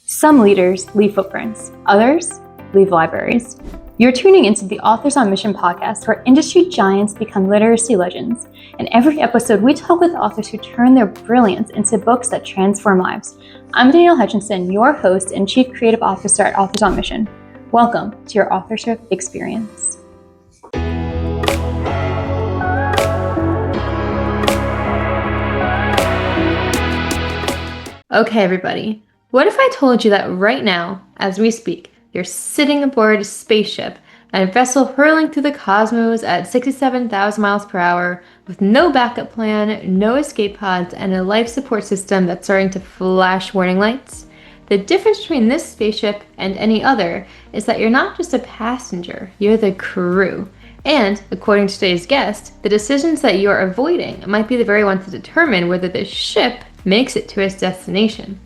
Some leaders leave footprints, others leave libraries. You're tuning into the Authors on Mission podcast, where industry giants become literacy legends. In every episode, we talk with authors who turn their brilliance into books that transform lives. I'm Danielle Hutchinson, your host and Chief Creative Officer at Authors on Mission. Welcome to your authorship experience. Okay, everybody. What if I told you that right now, as we speak, you're sitting aboard a spaceship, a vessel hurling through the cosmos at 67,000 miles per hour with no backup plan, no escape pods, and a life support system that's starting to flash warning lights? The difference between this spaceship and any other is that you're not just a passenger, you're the crew. And, according to today's guest, the decisions that you're avoiding might be the very ones that determine whether the ship makes it to its destination.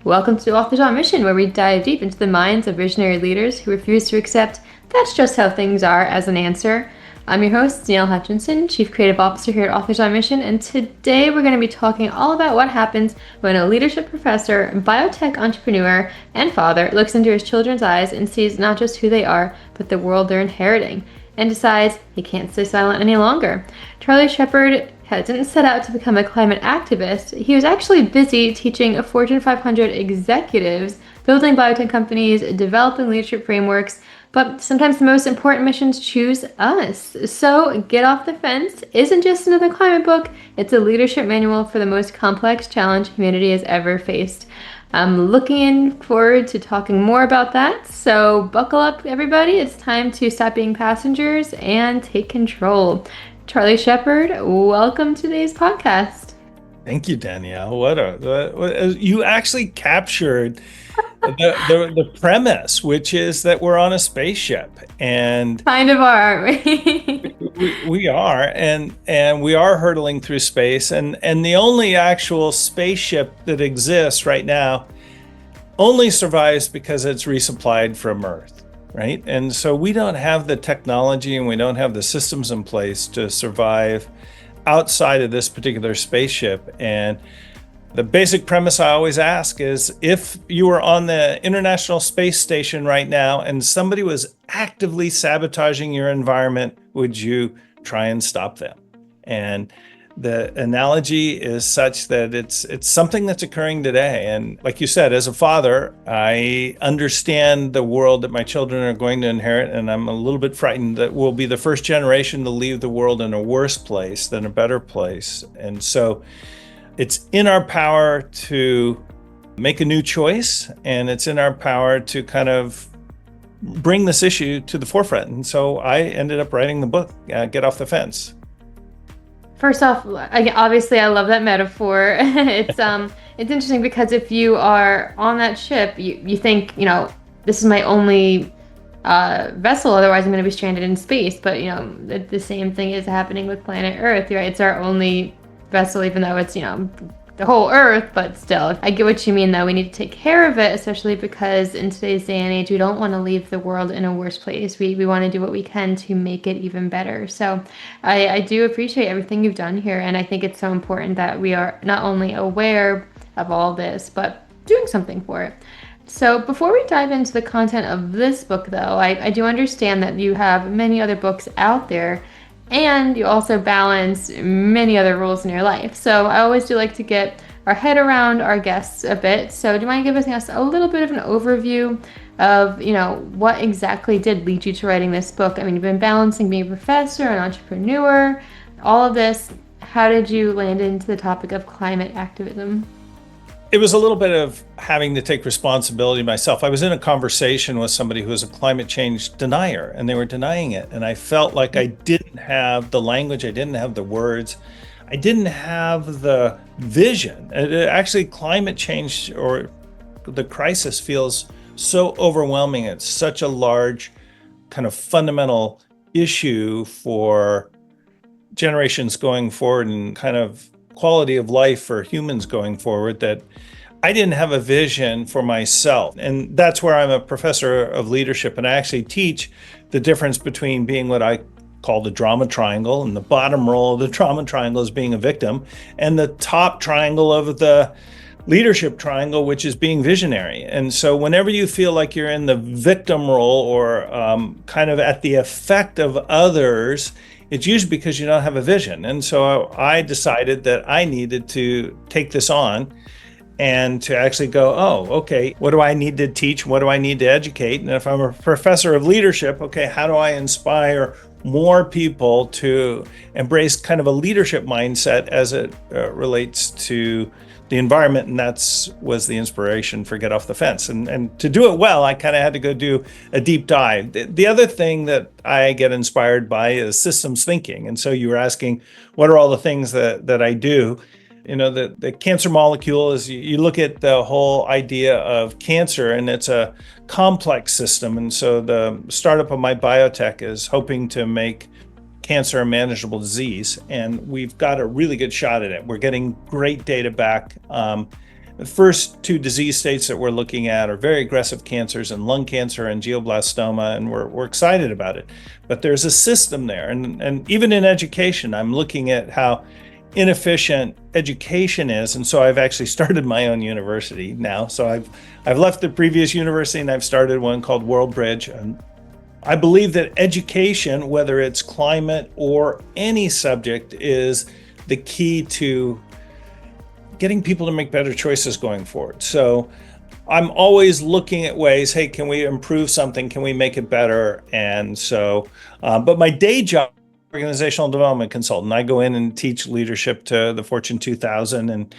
Welcome to Authors on Mission, where we dive deep into the minds of visionary leaders who refuse to accept that's just how things are as an answer. I'm your host, Danielle Hutchinson, Chief Creative Officer here at Authors on Mission, and today we're going to be talking all about what happens when a leadership professor, biotech entrepreneur, and father looks into his children's eyes and sees not just who they are, but the world they're inheriting, and decides he can't stay silent any longer. Charlie Sheppard didn't set out to become a climate activist. He was actually busy teaching Fortune 500 executives, building biotech companies, developing leadership frameworks, but sometimes the most important missions choose us. So Get Off the Fence isn't just another climate book, it's a leadership manual for the most complex challenge humanity has ever faced. I'm looking forward to talking more about that, so buckle up everybody, it's time to stop being passengers and take control. Charlie Sheppard, welcome to today's podcast. Thank you, Danielle. You actually captured the premise, which is that we're on a spaceship, and kind of are, aren't we? we are, and we are hurtling through space, and the only actual spaceship that exists right now only survives because it's resupplied from Earth. Right? And so we don't have the technology and we don't have the systems in place to survive outside of this particular spaceship. And the basic premise I always ask is, if you were on the International Space Station right now and somebody was actively sabotaging your environment, would you try and stop them? And the analogy is such that it's something that's occurring today. And like you said, as a father, I understand the world that my children are going to inherit, and I'm a little bit frightened that we'll be the first generation to leave the world in a worse place than a better place. And so it's in our power to make a new choice, and it's in our power to kind of bring this issue to the forefront. And so I ended up writing the book, Get Off the Fence. First off, obviously I love that metaphor. It's interesting because if you are on that ship, you think, this is my only vessel, otherwise I'm going to be stranded in space. But, the same thing is happening with planet Earth, right? It's our only vessel, even though it's, the whole Earth, but still. I get what you mean, though. We need to take care of it, especially because in today's day and age, we don't want to leave the world in a worse place. We want to do what we can to make it even better. So I do appreciate everything you've done here, and I think it's so important that we are not only aware of all this, but doing something for it. So before we dive into the content of this book, though, I do understand that you have many other books out there, and you also balance many other roles in your life. So I always do like to get our head around our guests a bit. So do you mind giving us a little bit of an overview of, what exactly did lead you to writing this book? I mean, you've been balancing being a professor, an entrepreneur, all of this. How did you land into the topic of climate activism? It was a little bit of having to take responsibility myself. I was in a conversation with somebody who was a climate change denier, and they were denying it. And I felt like I didn't have the language, I didn't have the words, I didn't have the vision. Actually, climate change, or the crisis, feels so overwhelming. It's such a large, kind of fundamental issue for generations going forward, and kind of quality of life for humans going forward, that I didn't have a vision for myself. And that's where I'm a professor of leadership, and I actually teach the difference between being what I call the drama triangle, and the bottom role of the drama triangle is being a victim, and the top triangle of the leadership triangle, which is being visionary. And so whenever you feel like you're in the victim role or kind of at the effect of others, it's usually because you don't have a vision. And so I decided that I needed to take this on and to actually go, oh, okay, what do I need to teach? What do I need to educate? And if I'm a professor of leadership, okay, how do I inspire more people to embrace kind of a leadership mindset as it relates to the environment? And was the inspiration for Get Off the Fence. And to do it well, I kind of had to go do a deep dive. The other thing that I get inspired by is systems thinking. And so you were asking, what are all the things that I do? You know, the cancer molecule is, you look at the whole idea of cancer, and it's a complex system. And so the startup of my biotech is hoping to make cancer a manageable disease. And we've got a really good shot at it. We're getting great data back. The first two disease states that we're looking at are very aggressive cancers, and lung cancer and glioblastoma, and we're excited about it. But there's a system there. And even in education, I'm looking at how inefficient education is. And so I've actually started my own university now. So I've left the previous university and I've started one called World Bridge. And I believe that education, whether it's climate or any subject, is the key to getting people to make better choices going forward. So I'm always looking at ways, hey, can we improve something? Can we make it better? And so, but my day job, organizational development consultant. I go in and teach leadership to the Fortune 2000 and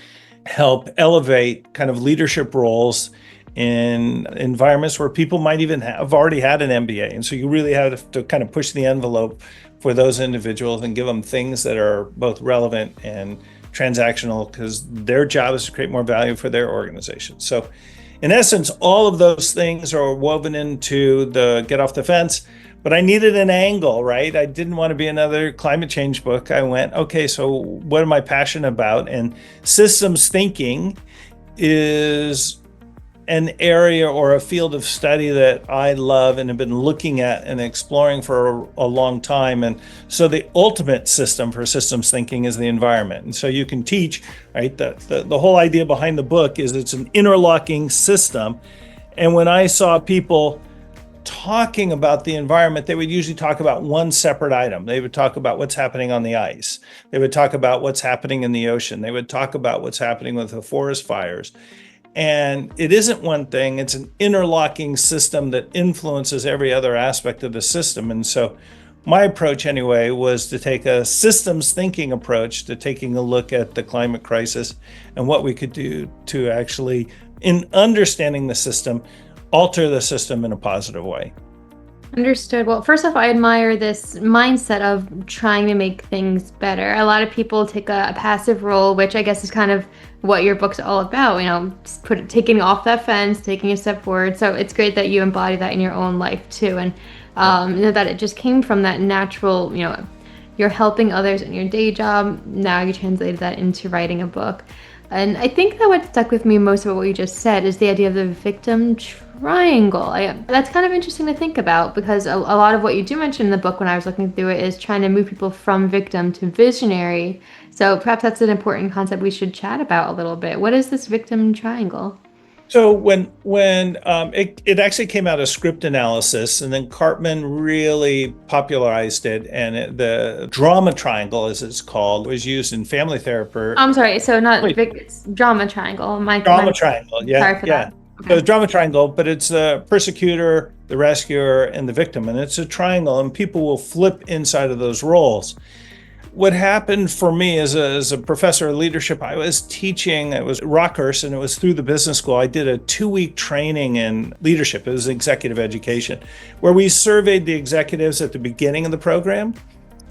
help elevate kind of leadership roles in environments where people might even have already had an MBA. And so you really have to kind of push the envelope for those individuals and give them things that are both relevant and transactional, because their job is to create more value for their organization. So in essence, all of those things are woven into the Get Off the Fence. But I needed an angle, right? I didn't want to be another climate change book. I went, okay, so what am I passionate about? And systems thinking is an area or a field of study that I love and have been looking at and exploring for a long time. And so the ultimate system for systems thinking is the environment. And so you can teach, right? The whole idea behind the book is it's an interlocking system. And when I saw people talking about the environment, they would usually talk about one separate item. They would talk about what's happening on the ice. They would talk about what's happening in the ocean. They would talk about what's happening with the forest fires. And it isn't one thing, it's an interlocking system that influences every other aspect of the system. And so my approach anyway was to take a systems thinking approach to taking a look at the climate crisis and what we could do to actually, in understanding the system, alter the system in a positive way. Understood. Well, first off, I admire this mindset of trying to make things better. A lot of people take a passive role, which I guess is kind of what your book's all about, you know, taking off that fence, taking a step forward. So it's great that you embody that in your own life too. And you know, that it just came from that natural, you know, you're helping others in your day job. Now you translated that into writing a book. And I think that what stuck with me most of what you just said is the idea of the victim triangle. That's kind of interesting to think about, because a lot of what you do mention in the book when I was looking through it is trying to move people from victim to visionary. So perhaps that's an important concept we should chat about a little bit. What is this victim triangle? So when it actually came out of script analysis, and then Cartman really popularized it, and the drama triangle, as it's called, was used in family therapy. I'm sorry, so it's drama triangle. Drama triangle, yeah. Sorry for that. Okay. So the drama triangle, but it's the persecutor, the rescuer, and the victim, and it's a triangle, and people will flip inside of those roles. What happened for me as a professor of leadership, I was teaching, it was Rockhurst, and it was through the business school. I did a 2-week training in leadership. It was executive education, where we surveyed the executives at the beginning of the program,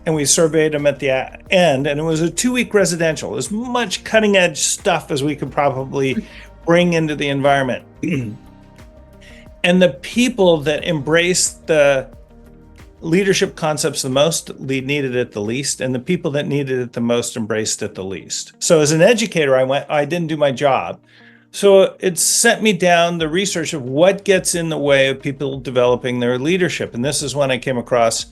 and we surveyed them at the end. And it was a 2-week residential, as much cutting edge stuff as we could probably bring into the environment. And the people that embraced the leadership concepts the most needed it the least, and the people that needed it the most embraced it the least. So as an educator, I didn't do my job. So it sent me down the research of what gets in the way of people developing their leadership. And this is when I came across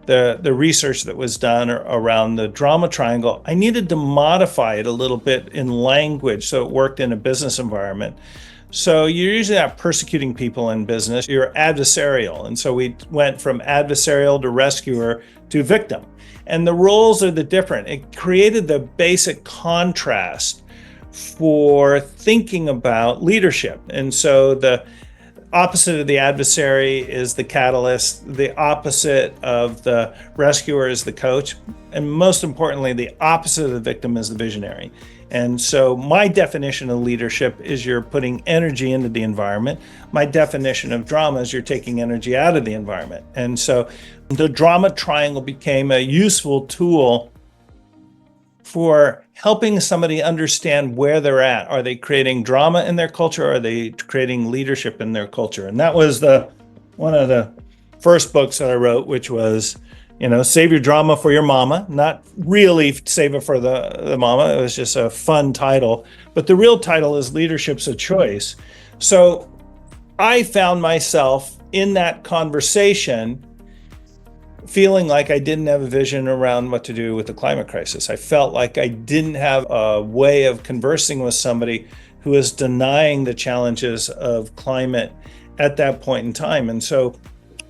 the research that was done around the drama triangle, I needed to modify it a little bit in language so it worked in a business environment. So you're usually not persecuting people in business, you're adversarial. And so we went from adversarial to rescuer to victim. And the roles are the different. It created the basic contrast for thinking about leadership. And so the opposite of the adversary is the catalyst, the opposite of the rescuer is the coach, and most importantly, the opposite of the victim is the visionary. And so my definition of leadership is you're putting energy into the environment. My definition of drama is you're taking energy out of the environment. And so the drama triangle became a useful tool for helping somebody understand where they're at. Are they creating drama in their culture? Or are they creating leadership in their culture? And that was one of the first books that I wrote, which was, save your drama for your mama. Not really save it for the mama. It was just a fun title. But the real title is Leadership's a Choice. So I found myself in that conversation feeling like I didn't have a vision around what to do with the climate crisis. I felt like I didn't have a way of conversing with somebody who is denying the challenges of climate at that point in time. And so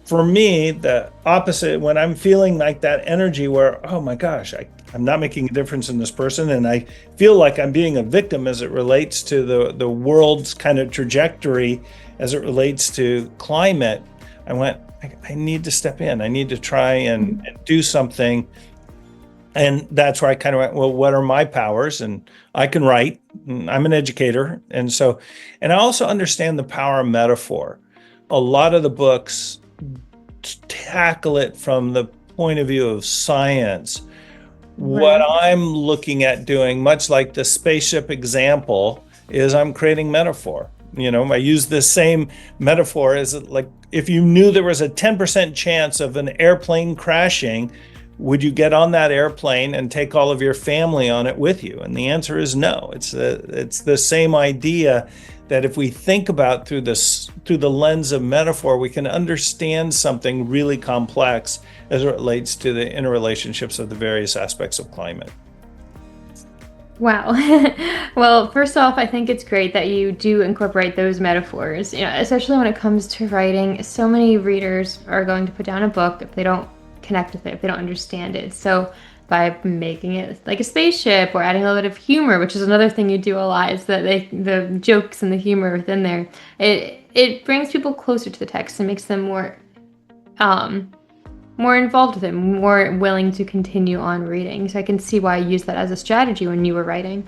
for me, the opposite, when I'm feeling like that energy where, oh my gosh, I'm not making a difference in this person, and I feel like I'm being a victim as it relates to the world's kind of trajectory as it relates to climate, I went, I need to step in. I need to try and do something. And that's where I kind of went, well, what are my powers? And I can write. And I'm an educator. And I also understand the power of metaphor. A lot of the books tackle it from the point of view of science. Right. What I'm looking at doing, much like the spaceship example, is I'm creating metaphor. I use the same metaphor as like, if you knew there was a 10% chance of an airplane crashing, would you get on that airplane and take all of your family on it with you? And the answer is no. It's the same idea that if we think about through the lens of metaphor, we can understand something really complex as it relates to the interrelationships of the various aspects of climate. Wow. Well, first off, I think it's great that you do incorporate those metaphors, especially when it comes to writing. So many readers are going to put down a book if they don't connect with it, if they don't understand it. So by making it like a spaceship or adding a little bit of humor, which is another thing you do a lot, is that the jokes and the humor within there, it brings people closer to the text and makes them more involved with it, more willing to continue on reading. So I can see why you used that as a strategy when you were writing.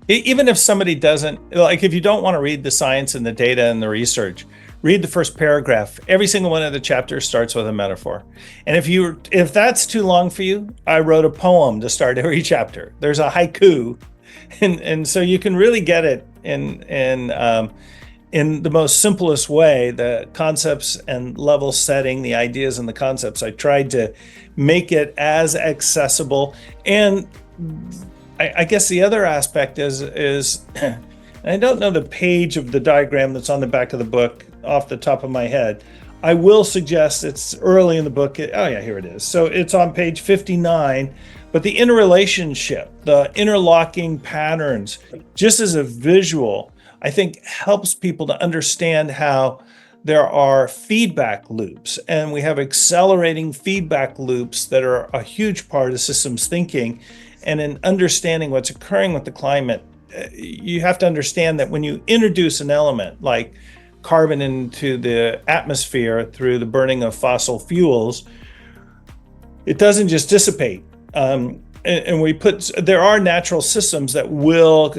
Even if somebody doesn't, like if you don't want to read the science and the data and the research, read the first paragraph. Every single one of the chapters starts with a metaphor. And if that's too long for you, I wrote a poem to start every chapter. There's a haiku. And so you can really get it in the most simplest way, the concepts and level setting, the ideas and the concepts. I tried to make it as accessible. And I guess the other aspect is I don't know the page of the diagram that's on the back of the book off the top of my head. I will suggest it's early in the book. Oh yeah, here it is. So it's on page 59, but the interrelationship, the interlocking patterns, just as a visual, I think helps people to understand how there are feedback loops, and we have accelerating feedback loops that are a huge part of systems thinking. And in understanding what's occurring with the climate, you have to understand that when you introduce an element like carbon into the atmosphere through the burning of fossil fuels, it doesn't just dissipate. And there are natural systems that will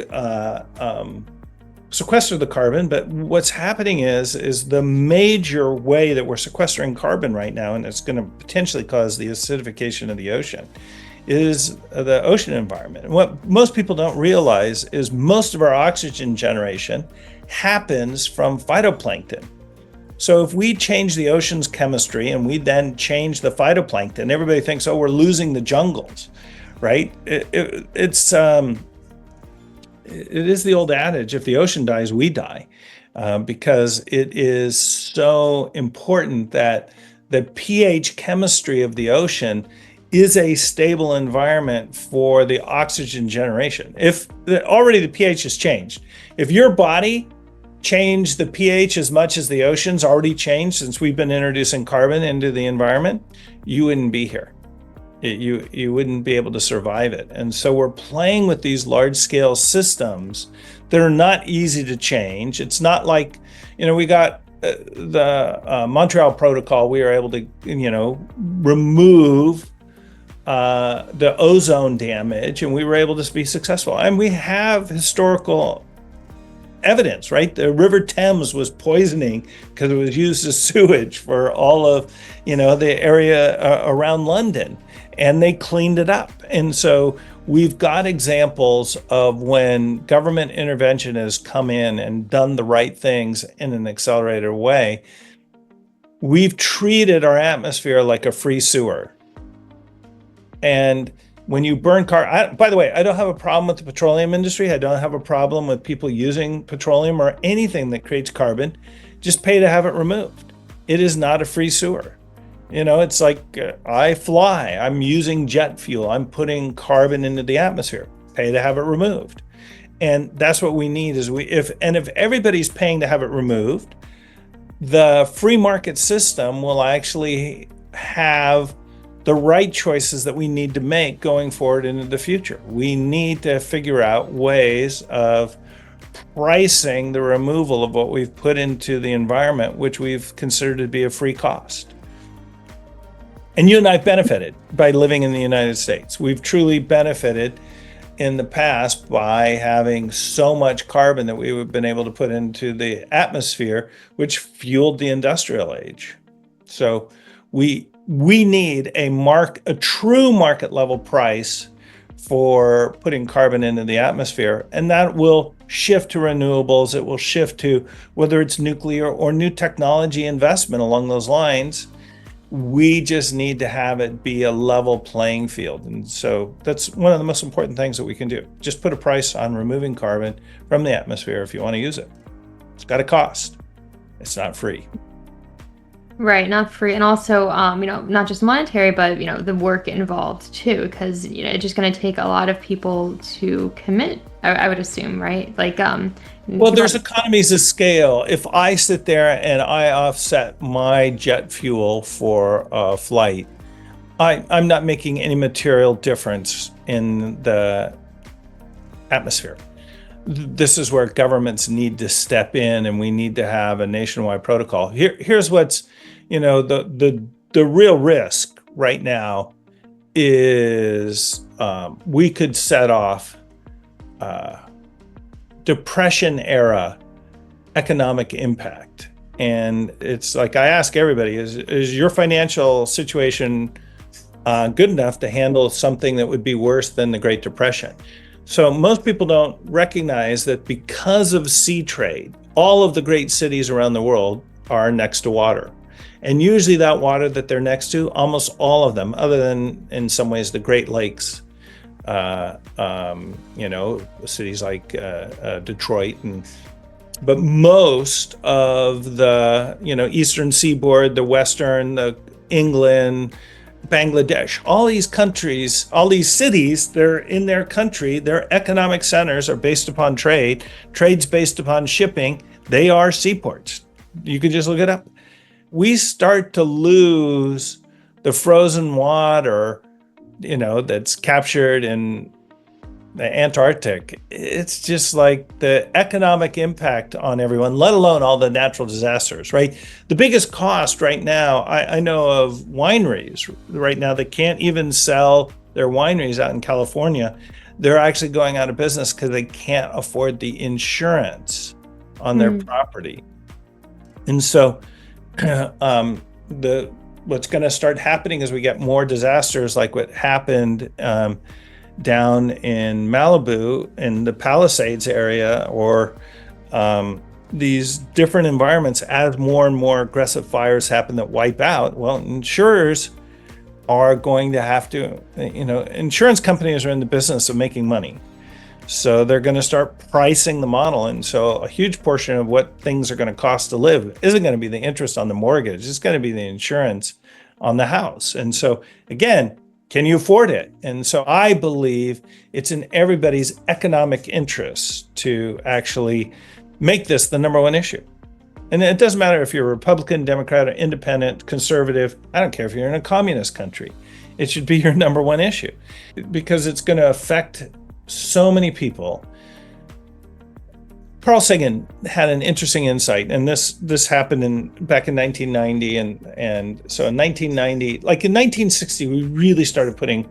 sequester the carbon, but what's happening is the major way that we're sequestering carbon right now, and it's going to potentially cause the acidification of the ocean, is the ocean environment. And what most people don't realize is most of our oxygen generation happens from phytoplankton. So if we change the ocean's chemistry and we then change the phytoplankton, everybody thinks, oh, we're losing the jungles, right? It is the old adage, if the ocean dies, we die, because it is so important that the pH chemistry of the ocean is a stable environment for the oxygen generation. If already the pH has changed, if your body changed the pH as much as the ocean's already changed since we've been introducing carbon into the environment, you wouldn't be here. You wouldn't be able to survive it. And so we're playing with these large scale systems that are not easy to change. It's not like, we got the Montreal Protocol. We were able to, remove the ozone damage, and we were able to be successful. And we have historical evidence, right? The River Thames was poisoning because it was used as sewage for all of, the area around London, and they cleaned it up. And so we've got examples of when government intervention has come in and done the right things in an accelerated way. We've treated our atmosphere like a free sewer. And when you burn by the way, I don't have a problem with the petroleum industry. I don't have a problem with people using petroleum or anything that creates carbon. Just pay to have it removed. It is not a free sewer. It's like I fly. I'm using jet fuel. I'm putting carbon into the atmosphere. Pay to have it removed. And that's what we need is if everybody's paying to have it removed, the free market system will actually have the right choices that we need to make going forward into the future. We need to figure out ways of pricing the removal of what we've put into the environment, which we've considered to be a free cost. And you and I have benefited by living in the United States. We've truly benefited in the past by having so much carbon that we've been able to put into the atmosphere, which fueled the industrial age. So we need a true market level price for putting carbon into the atmosphere, and that will shift to renewables. It will shift to whether it's nuclear or new technology investment along those lines. We just need to have it be a level playing field. And so that's one of the most important things that we can do. Just put a price on removing carbon from the atmosphere if you want to use it. It's got a cost. It's not free. Right, not free, and also, not just monetary, but the work involved too, because it's just going to take a lot of people to commit. I would assume, right? Like, well, there's economies of scale. If I sit there and I offset my jet fuel for a flight, I'm not making any material difference in the atmosphere. This is where governments need to step in, and we need to have a nationwide protocol. Here's what's, the real risk right now is we could set off Depression era economic impact. And it's like I ask everybody, is your financial situation good enough to handle something that would be worse than the Great Depression? So most people don't recognize that because of sea trade, all of the great cities around the world are next to water. And usually that water that they're next to, almost all of them, other than in some ways the Great Lakes, cities like Detroit, but most of the, eastern seaboard, the western, the England, Bangladesh, all these countries, all these cities, they're in their country, their economic centers are based upon trade. Trade's based upon shipping. They are seaports. You can just look it up. We start to lose the frozen water, that's captured in the Antarctic. It's just like the economic impact on everyone, let alone all the natural disasters, right? The biggest cost right now, I know of wineries right now that can't even sell their wineries out in California. They're actually going out of business because they can't afford the insurance on their property. And so what's going to start happening is we get more disasters like what happened down in Malibu in the Palisades area, or these different environments as more and more aggressive fires happen that wipe out. Well, insurers are going to have to, insurance companies are in the business of making money. So they're going to start pricing the model. And so a huge portion of what things are going to cost to live isn't going to be the interest on the mortgage. It's going to be the insurance on the house. And so again, can you afford it? And so I believe it's in everybody's economic interest to actually make this the number one issue. And it doesn't matter if you're a Republican, Democrat, or independent, conservative. I don't care if you're in a communist country. It should be your number one issue because it's going to affect so many people. Carl Sagan had an interesting insight, and this happened back in 1990, and so in 1990, like in 1960, we really started putting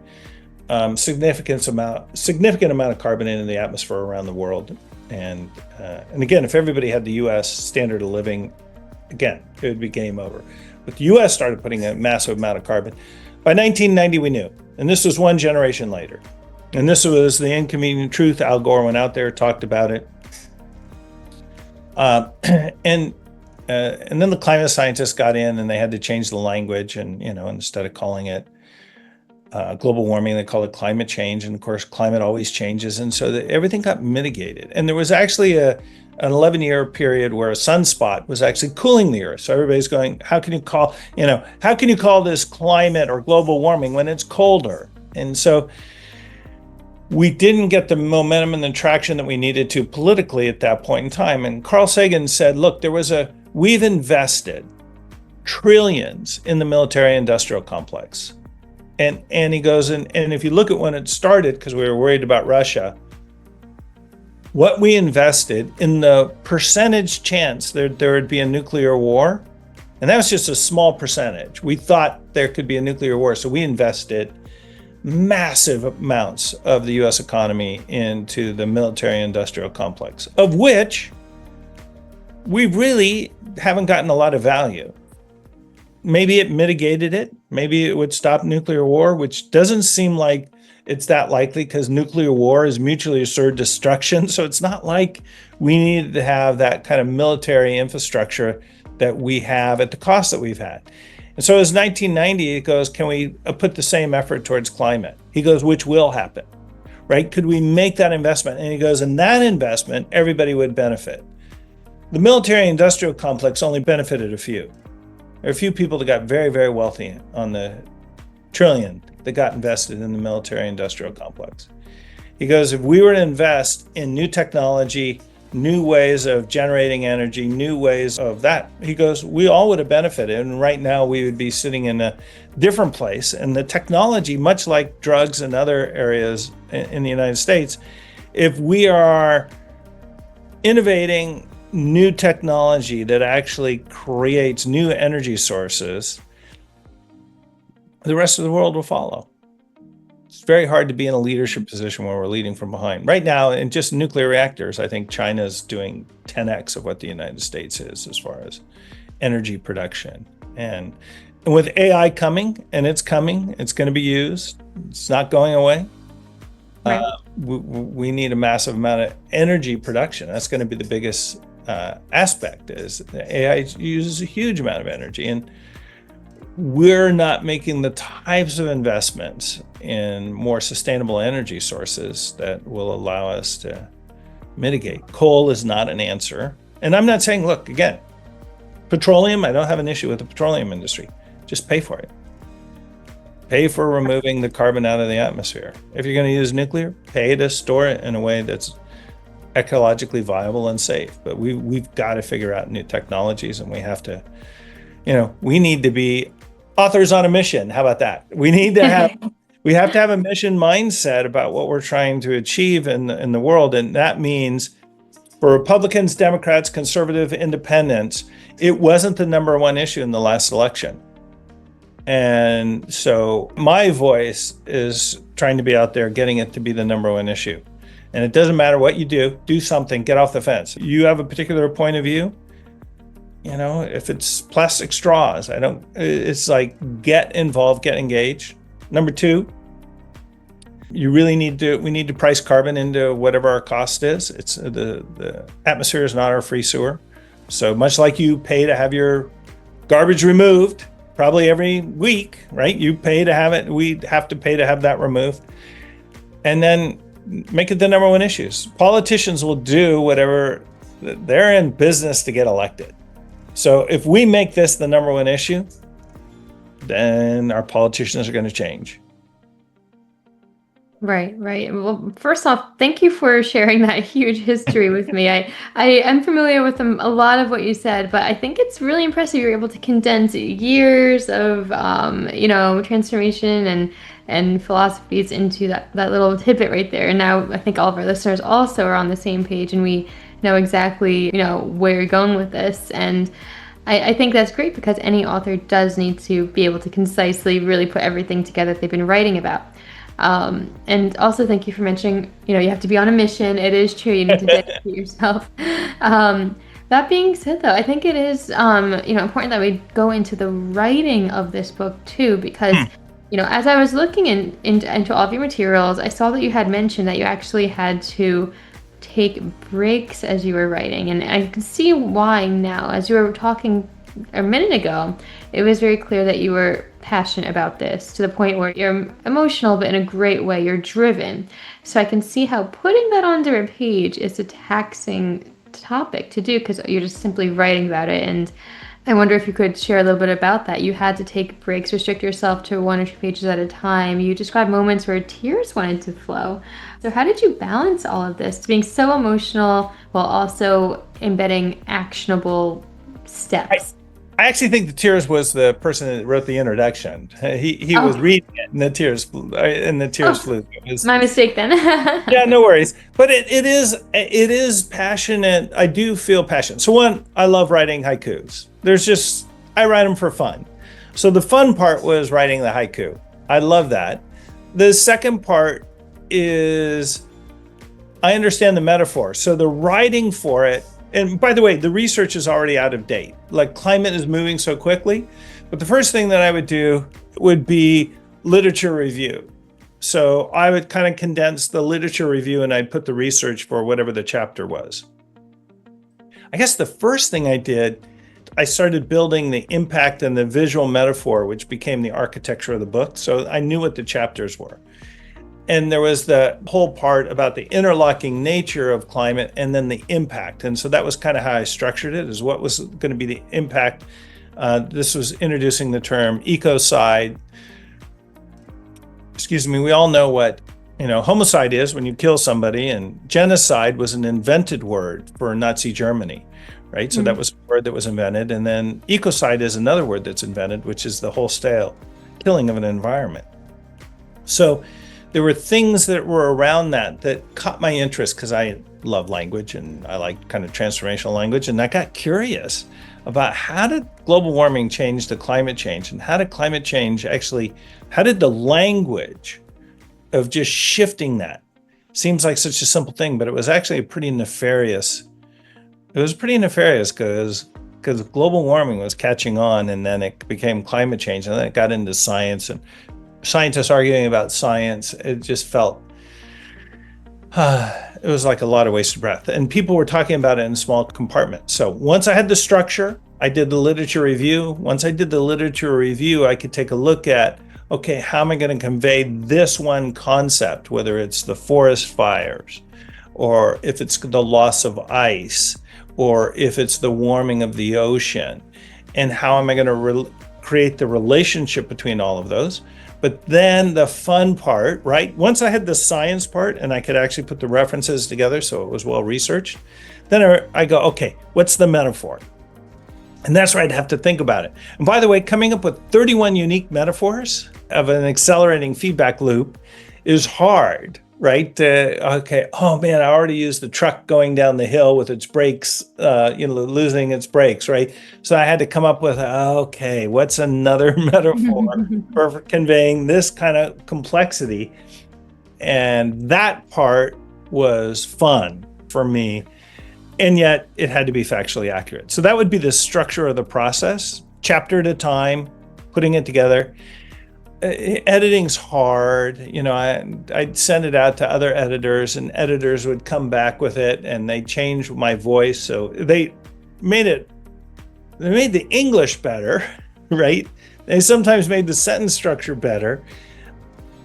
significant amount of carbon into the atmosphere around the world, and again, if everybody had the U.S. standard of living, again, it would be game over. But the U.S. started putting a massive amount of carbon. By 1990, we knew, and this was one generation later, and this was the inconvenient truth. Al Gore went out there, talked about it. And then the climate scientists got in and they had to change the language, and instead of calling it global warming, they call it climate change. And of course, climate always changes, and so everything got mitigated. And there was actually an 11-year period where a sunspot was actually cooling the Earth. So everybody's going, how can you call this climate or global warming when it's colder? And so we didn't get the momentum and the traction that we needed to politically at that point in time. And Carl Sagan said, look, we've invested trillions in the military industrial complex. And he goes, and if you look at when it started, because we were worried about Russia, what we invested in the percentage chance there would be a nuclear war, and that was just a small percentage. We thought there could be a nuclear war, so we invested massive amounts of the U.S. economy into the military-industrial complex, of which we really haven't gotten a lot of value. Maybe it mitigated it. Maybe it would stop nuclear war, which doesn't seem like it's that likely because nuclear war is mutually assured destruction. So it's not like we needed to have that kind of military infrastructure that we have at the cost that we've had. And so as 1990, he goes, can we put the same effort towards climate? He goes, which will happen, right? Could we make that investment? And he goes, in that investment, everybody would benefit. The military industrial complex only benefited a few. There are a few people that got very, very wealthy on the trillion that got invested in the military industrial complex. He goes, if we were to invest in new technology, new ways of generating energy, new ways of that, he goes, we all would have benefited. And right now we would be sitting in a different place. And the technology, much like drugs and other areas in the United States, if we are innovating new technology that actually creates new energy sources, the rest of the world will follow. It's very hard to be in a leadership position when we're leading from behind. Right now, in just nuclear reactors, I think China's doing 10x of what the United States is as far as energy production. And with AI coming, and it's coming, it's going to be used. It's not going away. Right. We need a massive amount of energy production. That's going to be the biggest aspect. Is AI uses a huge amount of energy, and we're not making the types of investments in more sustainable energy sources that will allow us to mitigate. Coal is not an answer. And I'm not saying, look, again, petroleum, I don't have an issue with the petroleum industry. Just pay for it. Pay for removing the carbon out of the atmosphere. If you're going to use nuclear, pay to store it in a way that's ecologically viable and safe. But we've got to figure out new technologies, and we have to, we need to be authors on a mission. How about that? We have to have a mission mindset about what we're trying to achieve in the world. And that means for Republicans, Democrats, conservative, independents, it wasn't the number one issue in the last election. And so my voice is trying to be out there, getting it to be the number one issue. And it doesn't matter what you do something, get off the fence. You have a particular point of view. If it's plastic straws, it's like, get involved, get engaged. Number two, we need to price carbon into whatever our cost is. It's the atmosphere is not our free sewer. So much like you pay to have your garbage removed, probably every week, right? You pay to have it. We have to pay to have that removed. And then make it the number one issue. Politicians will do whatever, they're in business to get elected. So if we make this the number one issue, then our politicians are going to change. Right, right. Well, first off, thank you for sharing that huge history with me. I am familiar with a lot of what you said, but I think it's really impressive you're able to condense years of, transformation and philosophies into that little tidbit right there. And now I think all of our listeners also are on the same page, and we know exactly, where you're going with this. And I think that's great because any author does need to be able to concisely really put everything together that they've been writing about. And also thank you for mentioning, you have to be on a mission. It is true. You need to dedicate yourself. That being said, though, I think it is, important that we go into the writing of this book too, because, as I was looking into all of your materials, I saw that you had mentioned that you actually had to take breaks as you were writing. And I can see why now. As you were talking a minute ago, it was very clear that you were passionate about this to the point where you're emotional, but in a great way. You're driven. So I can see how putting that onto a page is a taxing topic to do because you're just simply writing about it. And I wonder if you could share a little bit about that. You had to take breaks, restrict yourself to 1 or 2 pages at a time. You described moments where tears wanted to flow. So how did you balance all of this, being so emotional while also embedding actionable steps? I actually think the tears was the person that wrote the introduction. He was reading it, and the tears flew. My mistake then. Yeah, no worries. But it is passionate. I do feel passionate. So one, I love writing haikus. I write them for fun. So the fun part was writing the haiku. I love that. The second part is I understand the metaphor. So the writing for it. And by the way, the research is already out of date. Like climate is moving so quickly. But the first thing that I would do would be literature review. So I would kind of condense the literature review and I'd put the research for whatever the chapter was. I guess the first thing I did, I started building the impact and the visual metaphor, which became the architecture of the book. So I knew what the chapters were. And there was the whole part about the interlocking nature of climate and then the impact. And so that was kind of how I structured it, is what was going to be the impact. This was introducing the term ecocide. Excuse me, we all know what homicide is when you kill somebody, and genocide was an invented word for Nazi Germany, right? So that was a word that was invented. And then ecocide is another word that's invented, which is the wholesale killing of an environment. So there were things that were around that caught my interest because I love language and I like kind of transformational language. And I got curious about how did global warming change the climate change, and how did climate change how did the language of just shifting that? Seems like such a simple thing, but it was actually pretty nefarious. It was pretty nefarious because global warming was catching on, and then it became climate change, and then it got into science and scientists arguing about science. It just felt, it was like a lot of wasted breath. And people were talking about it in small compartments. So once I had the structure, I did the literature review. Once I did the literature review, I could take a look at, okay, how am I going to convey this one concept, whether it's the forest fires, or if it's the loss of ice, or if it's the warming of the ocean, and how am I going to create the relationship between all of those? But then the fun part, right? Once I had the science part and I could actually put the references together so it was well researched, then I go, okay, what's the metaphor? And that's where I'd have to think about it. And by the way, coming up with 31 unique metaphors of an accelerating feedback loop is hard, right? Okay, oh man, I already used the truck going down the hill with its brakes, losing its brakes, right? So I had to come up with, okay, what's another metaphor for conveying this kind of complexity? And that part was fun for me. And yet it had to be factually accurate. So that would be the structure of the process, chapter at a time, putting it together. Editing's hard. I'd send it out to other editors, and editors would come back with it, and they changed my voice. So they made the English better, right? They sometimes made the sentence structure better.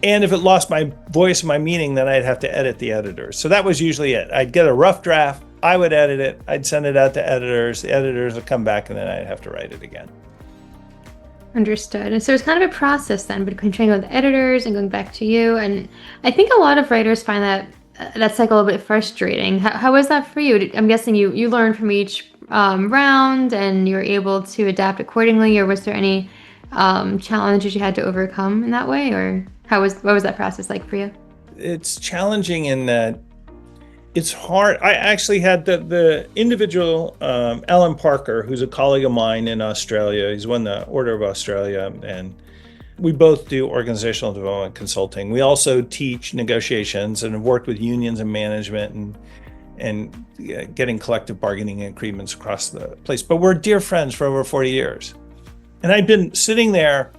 And if it lost my voice and my meaning, then I'd have to edit the editors. So that was usually it. I'd get a rough draft, I would edit it, I'd send it out to editors, the editors would come back, and then I'd have to write it again. Understood. And so it's kind of a process then between training with editors and going back to you. And I think a lot of writers find that cycle a little bit frustrating. How was that for you? I'm guessing you learned from each round and you were able to adapt accordingly, or was there any challenges you had to overcome in that way, or what was that process like for you? It's challenging in that it's hard. I actually had the individual, Alan Parker, who's a colleague of mine in Australia. He's won the Order of Australia, and we both do organizational development consulting. We also teach negotiations and have worked with unions and management and getting collective bargaining agreements across the place. But we're dear friends for over 40 years. And I'd been sitting there,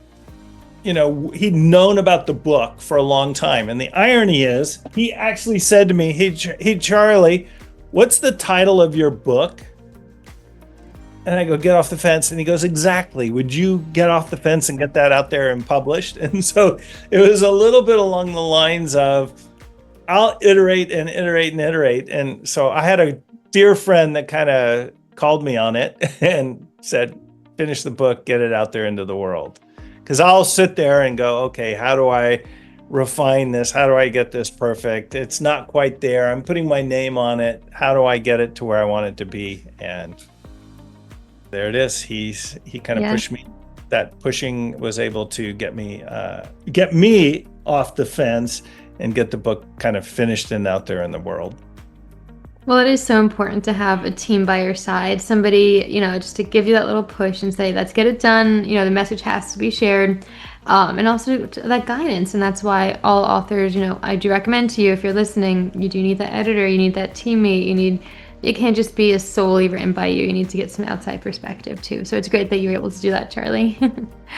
he'd known about the book for a long time. And the irony is, he actually said to me, hey, Charlie, what's the title of your book? And I go, Get Off the Fence. And he goes, exactly. Would you get off the fence and get that out there and published? And so it was a little bit along the lines of, I'll iterate and iterate and iterate. And so I had a dear friend that kind of called me on it and said, finish the book, get it out there into the world. Because I'll sit there and go, okay, how do I refine this? How do I get this perfect? It's not quite there. I'm putting my name on it. How do I get it to where I want it to be? And there it is. He kind of pushed me. That pushing was able to get me off the fence and get the book kind of finished and out there in the world. Well, it is so important to have a team by your side, somebody, just to give you that little push and say, let's get it done. The message has to be shared, and also that guidance. And that's why all authors, I do recommend to you, if you're listening, you do need that editor, you need that teammate, it can't just be solely written by you. You need to get some outside perspective too. So it's great that you were able to do that, Charlie.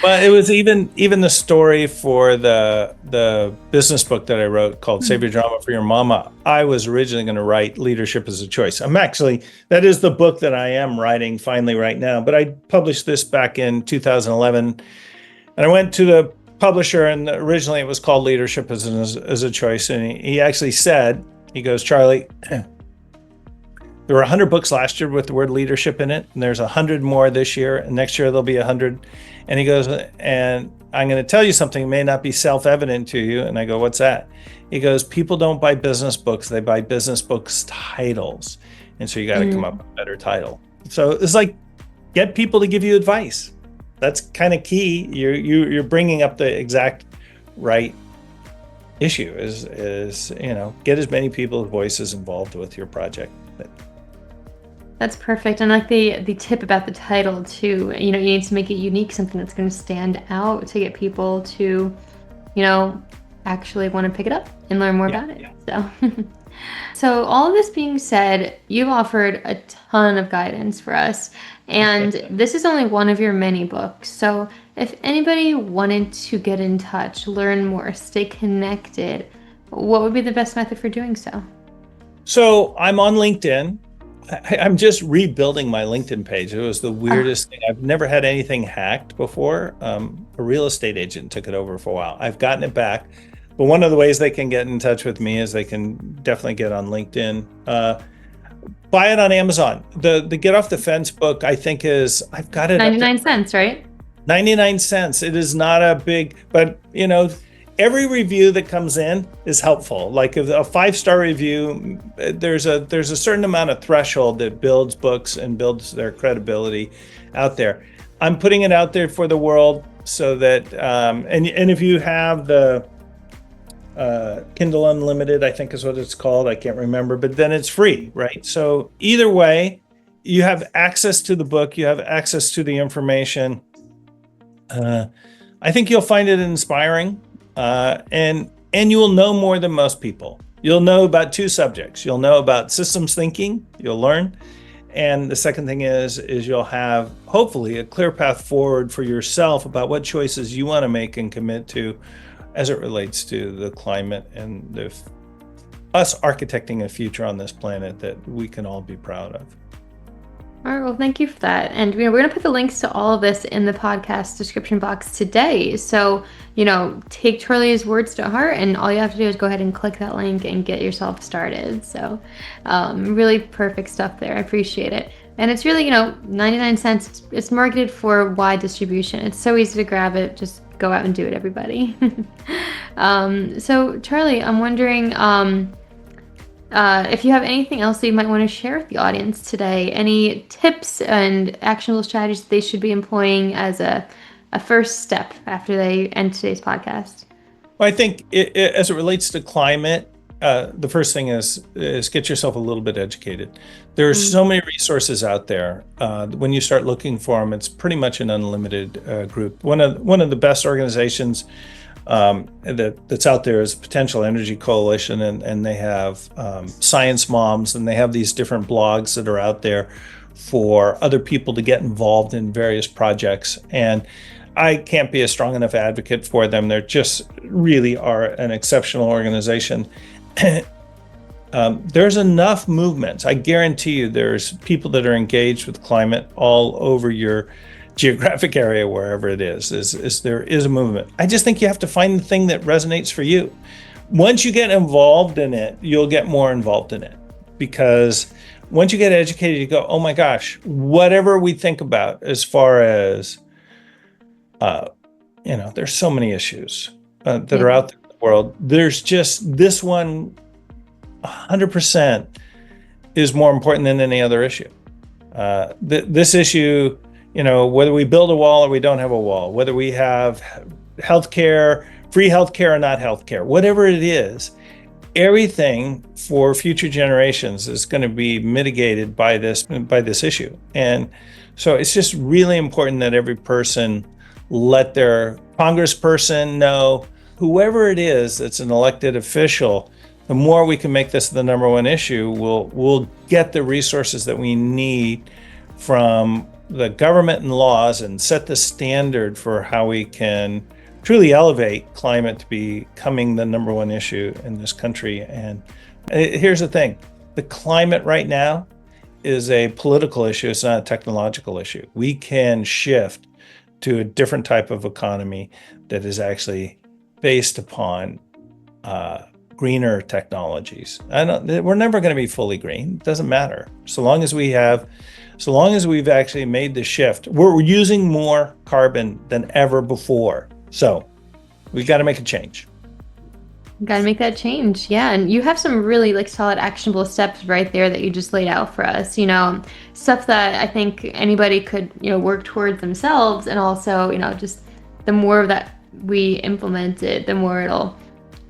Well, it was even the story for the business book that I wrote called Save Your Drama for Your Mama. I was originally going to write Leadership as a Choice. That is the book that I am writing finally right now. But I published this back in 2011, and I went to the publisher, and originally it was called Leadership as a Choice. And he actually said, he goes, Charlie, there were 100 books last year with the word leadership in it, and there's 100 more this year, and next year there'll be 100. And he goes, and I'm going to tell you something, it may not be self-evident to you. And I go, what's that? He goes, people don't buy business books, they buy business books titles. And so you got to come up with a better title. So it's like, get people to give you advice. That's kind of key. You're bringing up the exact right issue is get as many people's voices involved with your project. That's perfect. And like the tip about the title too, you need to make it unique, something that's going to stand out to get people to, actually want to pick it up and learn more about it. Yeah. So all of this being said, you've offered a ton of guidance for us, and this is only one of your many books. So if anybody wanted to get in touch, learn more, stay connected, what would be the best method for doing so? So I'm on LinkedIn. I'm just rebuilding my LinkedIn page. It was the weirdest thing. I've never had anything hacked before. A real estate agent took it over for a while. I've gotten it back. But one of the ways they can get in touch with me is they can definitely get on LinkedIn. Buy it on Amazon. The Get Off the Fence book, I think I've got it 99 cents, right? 99 cents. It is not a big, but every review that comes in is helpful. Like if a 5-star review, there's a certain amount of threshold that builds books and builds their credibility out there. I'm putting it out there for the world so that, and if you have the Kindle Unlimited, I think is what it's called. I can't remember, but then it's free, right? So either way, you have access to the book, you have access to the information. I think you'll find it inspiring. And you will know more than most people. You'll know about 2 subjects. You'll know about systems thinking, you'll learn. And the second thing is you'll have hopefully a clear path forward for yourself about what choices you want to make and commit to as it relates to the climate and us architecting a future on this planet that we can all be proud of. All right, well, thank you for that. And, we're going to put the links to all of this in the podcast description box today. So, take Charlie's words to heart, and all you have to do is go ahead and click that link and get yourself started. So, really perfect stuff there. I appreciate it. And it's really, 99 cents. It's marketed for wide distribution. It's so easy to grab it. Just go out and do it, everybody. So, Charlie, I'm wondering, if you have anything else that you might want to share with the audience today, any tips and actionable strategies that they should be employing as a first step after they end today's podcast? Well, I think as it relates to climate, the first thing is get yourself a little bit educated. There are so many resources out there. When you start looking for them, it's pretty much an unlimited group. One of the best organizations that's out there is Potential Energy Coalition, and they have Science Moms, and they have these different blogs that are out there for other people to get involved in various projects. And I can't be a strong enough advocate for them. They're just really are an exceptional organization. There's enough movements. I guarantee you there's people that are engaged with climate all over your geographic area, wherever it is there is a movement. I just think you have to find the thing that resonates for you. Once you get involved in it, you'll get more involved in it, because once you get educated, you go, oh my gosh, whatever we think about as far as, there's so many issues that are out there in the world. There's just this one 100% is more important than any other issue. This issue, whether we build a wall or we don't have a wall, whether we have healthcare, free healthcare or not healthcare, whatever it is, everything for future generations is going to be mitigated by this issue. And so it's just really important that every person let their congressperson know, whoever it is that's an elected official. The more we can make this the number one issue, we'll get the resources that we need from the government and laws, and set the standard for how we can truly elevate climate to becoming the number one issue in this country. And here's the thing, the climate right now is a political issue. It's not a technological issue. We can shift to a different type of economy that is actually based upon greener technologies. We're never going to be fully green. It doesn't matter. So long as we've actually made the shift, we're using more carbon than ever before. So we've got to make a change. Got to make that change. Yeah. And you have some really solid actionable steps right there that you just laid out for us, stuff that I think anybody could, work towards themselves. And also, just the more of that we implement it, the more it'll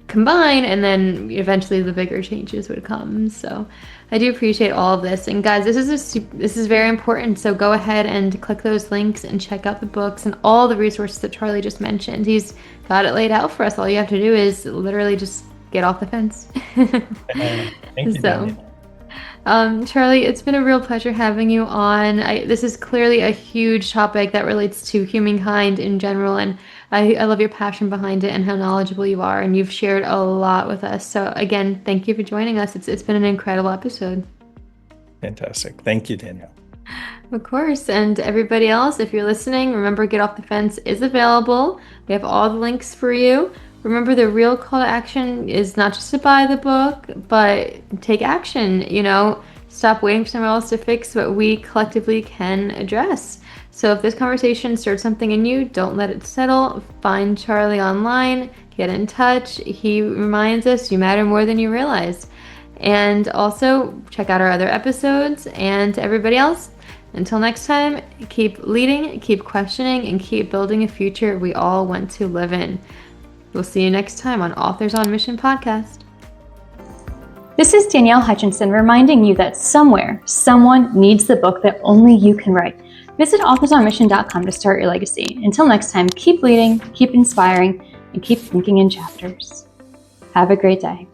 combine, and then eventually the bigger changes would come. So I do appreciate all of this. And guys, this is very important. So go ahead and click those links and check out the books and all the resources that Charlie just mentioned. He's got it laid out for us. All you have to do is literally just get off the fence. Thank you, Charlie, it's been a real pleasure having you on. This is clearly a huge topic that relates to humankind in general, and I love your passion behind it and how knowledgeable you are, and you've shared a lot with us. So again, thank you for joining us. It's been an incredible episode. Fantastic. Thank you, Danielle. Of course. And everybody else, if you're listening, remember Get Off the Fence is available. We have all the links for you. Remember, the real call to action is not just to buy the book, but take action. Stop waiting for someone else to fix what we collectively can address. So if this conversation stirred something in you, don't let it settle. Find Charlie online, get in touch. He reminds us you matter more than you realize. And also check out our other episodes. And to everybody else, until next time, keep leading, keep questioning, and keep building a future we all want to live in. We'll see you next time on Authors on Mission podcast. This is Danielle Hutchinson reminding you that somewhere, someone needs the book that only you can write. Visit authorsonmission.com to start your legacy. Until next time, keep leading, keep inspiring, and keep thinking in chapters. Have a great day.